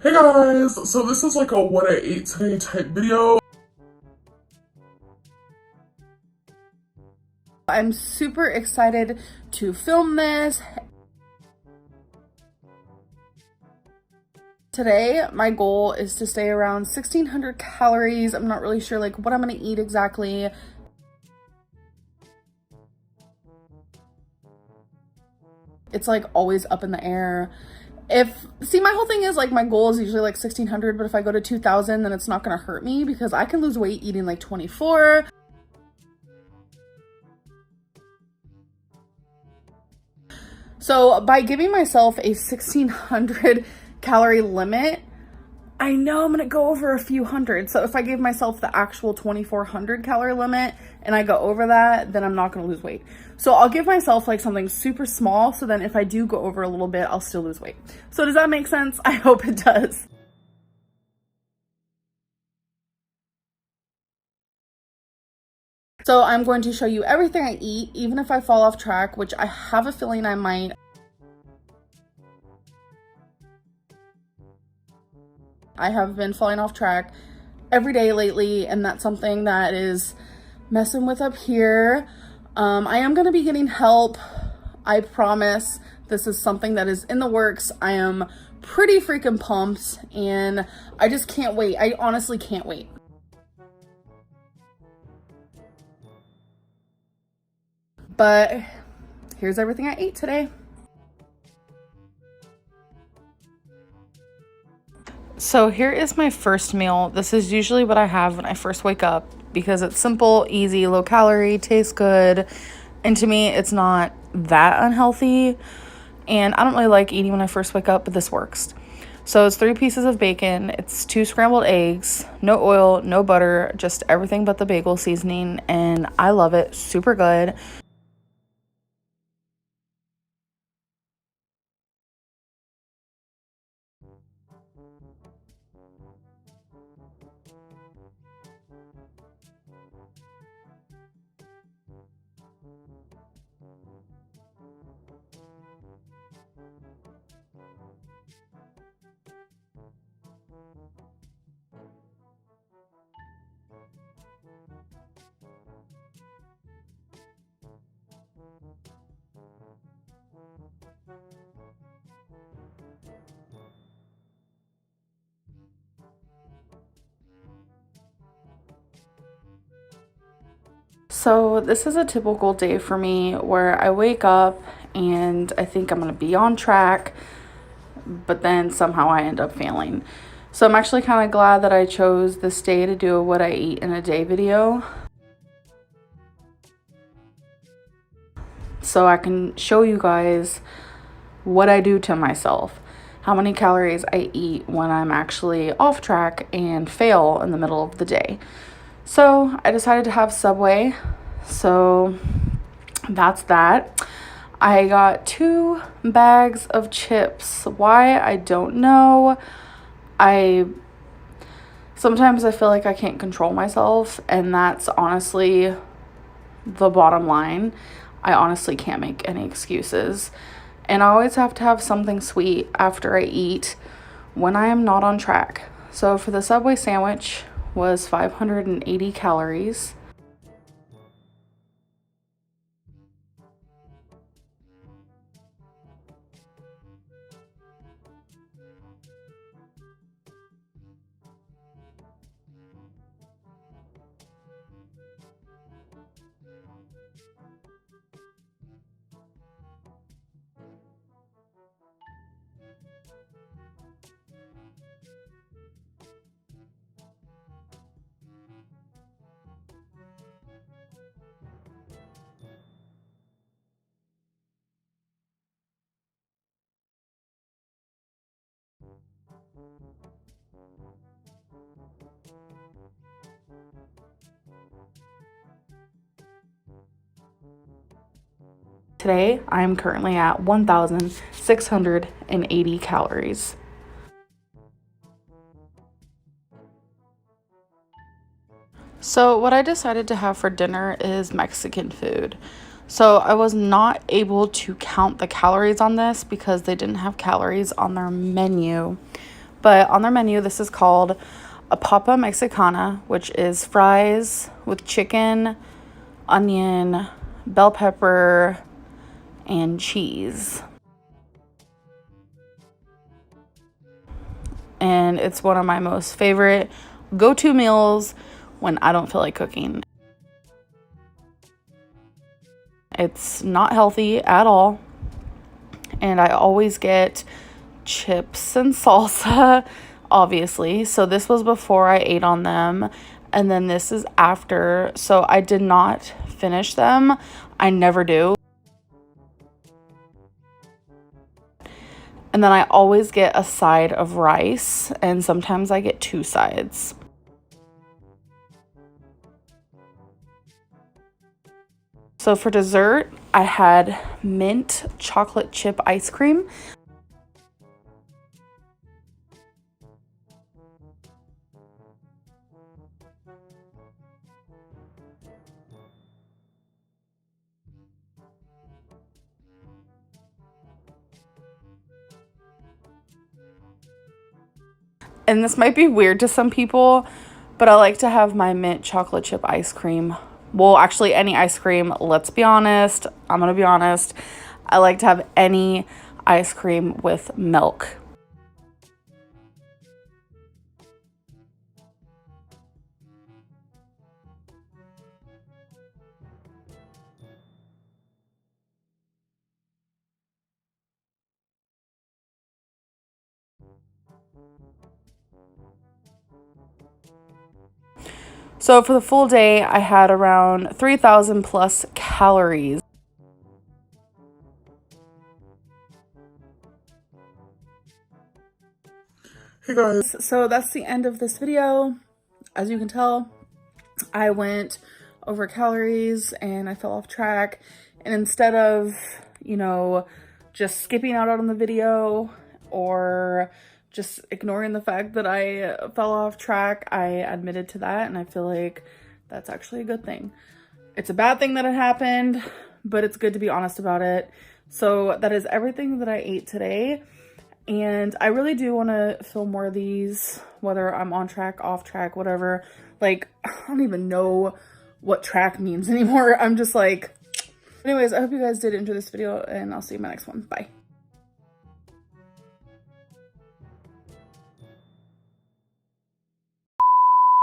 Hey guys, so this is like a what I ate today type video. I'm super excited to film this. Today, my goal is to stay around 1,600 calories. I'm not really sure like what I'm gonna eat exactly. It's like always up in the air. See, my whole thing is like my goal is usually like 1,600, but if I go to 2,000, then it's not gonna hurt me because I can lose weight eating like 24. So by giving myself a 1,600 calorie limit, I know I'm gonna go over a few hundred. So if I give myself the actual 2,400 calorie limit and I go over that, then I'm not gonna lose weight. So I'll give myself like something super small, so then if I do go over a little bit, I'll still lose weight. So does that make sense? I hope it does. So I'm going to show you everything I eat, even if I fall off track, which I have a feeling I might. I have been falling off track every day lately, and that's something that is messing with up here. I am going to be getting help. I promise. This is something that is in the works. I am pretty freaking pumped, and I just can't wait. I honestly can't wait. But here's everything I ate today. So here is my first meal. This is usually what I have when I first wake up because it's simple, easy, low calorie, tastes good. And to me, it's not that unhealthy. And I don't really like eating when I first wake up, but this works. So it's 3 pieces of bacon. It's 2 scrambled eggs, no oil, no butter, just everything but the bagel seasoning. And I love it. Super good. So this is a typical day for me where I wake up and I think I'm going to be on track, but then somehow I end up failing. So I'm actually kind of glad that I chose this day to do a what I eat in a day video, so I can show you guys what I do to myself, how many calories I eat when I'm actually off track and fail in the middle of the day. So I decided to have Subway, so that's that. I got 2 bags of chips. Why? I don't know. Sometimes I feel like I can't control myself, and that's honestly the bottom line. I honestly can't make any excuses. And I always have to have something sweet after I eat when I am not on track. So for the Subway sandwich was 580 calories. Today, I am currently at 1,680 calories. So what I decided to have for dinner is Mexican food. So I was not able to count the calories on this because they didn't have calories on their menu. But on their menu, this is called a papa mexicana, which is fries with chicken, onion, bell pepper, and cheese. And it's one of my most favorite go-to meals when I don't feel like cooking. It's not healthy at all. And I always get chips and salsa, obviously. So this was before I ate on them. And then this is after. So I did not finish them. I never do. And then I always get a side of rice. And sometimes I get 2 sides. So for dessert, I had mint chocolate chip ice cream. And this might be weird to some people, but I like to have my mint chocolate chip ice cream. Well, actually, any ice cream. Let's be honest. I'm going to be honest. I like to have any ice cream with milk. So for the full day, I had around 3,000 plus calories. Hey guys. So that's the end of this video. As you can tell, I went over calories and I fell off track. And instead of, just skipping out on the video or just ignoring the fact that I fell off track, I admitted to that, and I feel like that's actually a good thing. It's a bad thing that it happened, but it's good to be honest about it. So that is everything that I ate today, and I really do want to film more of these, whether I'm on track, off track, whatever. Like, I don't even know what track means anymore. I'm just like... Anyways, I hope you guys did enjoy this video, and I'll see you in my next one. Bye.